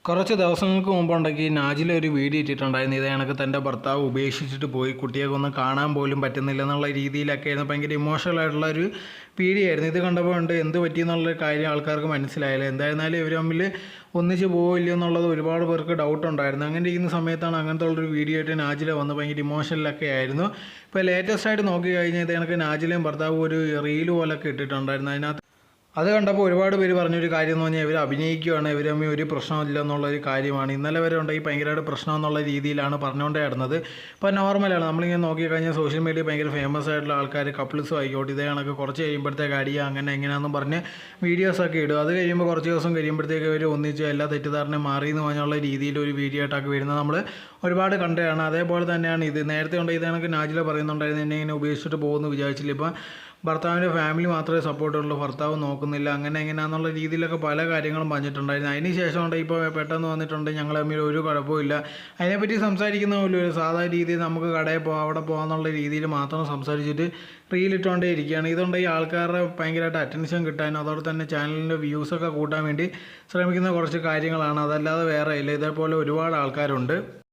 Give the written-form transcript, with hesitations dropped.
കുറച്ച് ദിവസങ്ങൾക്ക് മുമ്പുണ്ടെങ്കിൽ നാജില ഒരു വീഡിയോ ഇട്ടിട്ടുണ്ടായിരുന്നു. ഇത് കണക്ക് തൻ്റെ ഭർത്താവ് ഉപേക്ഷിച്ചിട്ട് പോയി, കുട്ടിയൊക്കെ ഒന്ന് കാണാൻ പോലും പറ്റുന്നില്ല എന്നുള്ള രീതിയിലൊക്കെ ആയിരുന്നു. ഭയങ്കര ഇമോഷണൽ ആയിട്ടുള്ള ഒരു വീഡിയോ ആയിരുന്നു. ഇത് കണ്ടപ്പോൾ ഉണ്ട് എന്ത് പറ്റിയെന്നുള്ളൊരു കാര്യം ആൾക്കാർക്ക് മനസ്സിലായില്ല. എന്തായിരുന്നാലും ഇവർ തമ്മിൽ ഒന്നിച്ച് പോവില്ല എന്നുള്ളത് ഒരുപാട് പേർക്ക് ഡൗട്ട് ഉണ്ടായിരുന്നു. അങ്ങനെ ഇരിക്കുന്ന സമയത്താണ് അങ്ങനത്തെ ഉള്ളൊരു വീഡിയോ ആയിട്ട് നാജില വന്ന് ഭയങ്കര ഇമോഷണലൊക്കെ ആയിരുന്നു. ഇപ്പോൾ ലേറ്റസ്റ്റ് ആയിട്ട് നോക്കി കഴിഞ്ഞാൽ ഇത് കണക്ക് നാജിലയും ഭർത്താവും ഒരു റീല് പോലൊക്കെ ഇട്ടിട്ടുണ്ടായിരുന്നു. അതിനകത്ത് അത് കണ്ടപ്പോൾ ഒരുപാട് പേര് പറഞ്ഞൊരു കാര്യം എന്ന് പറഞ്ഞാൽ ഇവർ അഭിനയിക്കുകയാണ്, ഇവർ തമ്മിൽ ഒരു പ്രശ്നമില്ല എന്നുള്ളൊരു കാര്യമാണ്. ഇന്നലെ വരെ ഉണ്ടെങ്കിൽ ഭയങ്കരമായിട്ട് പ്രശ്നം എന്നുള്ള രീതിയിലാണ് പറഞ്ഞുകൊണ്ടേ നടന്നത്. ഇപ്പോൾ നോർമലാണ്. നമ്മളിങ്ങനെ നോക്കിക്കഴിഞ്ഞാൽ സോഷ്യൽ മീഡിയ ഭയങ്കര ഫേമസ് ആയിട്ടുള്ള ആൾക്കാർ കപ്പിൾസും ആയിക്കോട്ടെ ഇതേ കണക്ക് കുറച്ച് കഴിയുമ്പോഴത്തേക്ക് അടിയുക അങ്ങനെ എങ്ങനെയാണെന്നും പറഞ്ഞ് വീഡിയോസൊക്കെ ഇടും. അത് കഴിയുമ്പോൾ കുറച്ച് ദിവസം കഴിയുമ്പോഴത്തേക്ക് അവർ ഒന്നിച്ച് എല്ലാ തെറ്റിദ്ധാരണയും മാറി എന്ന് പറഞ്ഞുള്ള രീതിയിൽ ഒരു വീഡിയോ ആയിട്ടൊക്കെ വരുന്നത് നമ്മൾ ഒരുപാട് കണ്ടതാണ്. അതേപോലെ തന്നെയാണ് ഇത്. നേരത്തെ ഉണ്ട് ഇത് കണക്ക് നാജില പറയുന്നുണ്ടായിരുന്നു എന്നെ ഇങ്ങനെ ഉപേക്ഷിച്ചിട്ട് പോകുമെന്ന് വിചാരിച്ചില്ല. ഇപ്പം ഭർത്താവിൻ്റെ ഫാമിലി മാത്രമേ സപ്പോർട്ടുള്ളൂ, ഭർത്താവ് നോക്കുന്നില്ല അങ്ങനെ എങ്ങനെയാണെന്നുള്ള രീതിയിലൊക്കെ പല കാര്യങ്ങളും പറഞ്ഞിട്ടുണ്ടായിരുന്നു. അതിന് ശേഷം ഉണ്ട് ഇപ്പോൾ പെട്ടെന്ന് വന്നിട്ടുണ്ട് ഞങ്ങൾ തമ്മിൽ ഒരു കുഴപ്പമില്ല, അതിനെപ്പറ്റി സംസാരിക്കുന്ന പോലും ഒരു സാധാ രീതിയിൽ നമുക്ക് കടയിൽ പോകാം അവിടെ പോകാമെന്നുള്ള രീതിയിൽ മാത്രം സംസാരിച്ചിട്ട് റീലിട്ടുകൊണ്ടേ ഇരിക്കുകയാണ്. ഇതുകൊണ്ട് ഈ ആൾക്കാരുടെ ഭയങ്കരമായിട്ട് അറ്റൻഷൻ കിട്ടാനും അതോടെ തന്നെ ചാനലിൻ്റെ വ്യൂസൊക്കെ കൂട്ടാൻ വേണ്ടി ശ്രമിക്കുന്ന കുറച്ച് കാര്യങ്ങളാണ്, അതല്ലാതെ വേറെ ഇല്ല. ഇതേപോലെ ഒരുപാട് ആൾക്കാരുണ്ട്.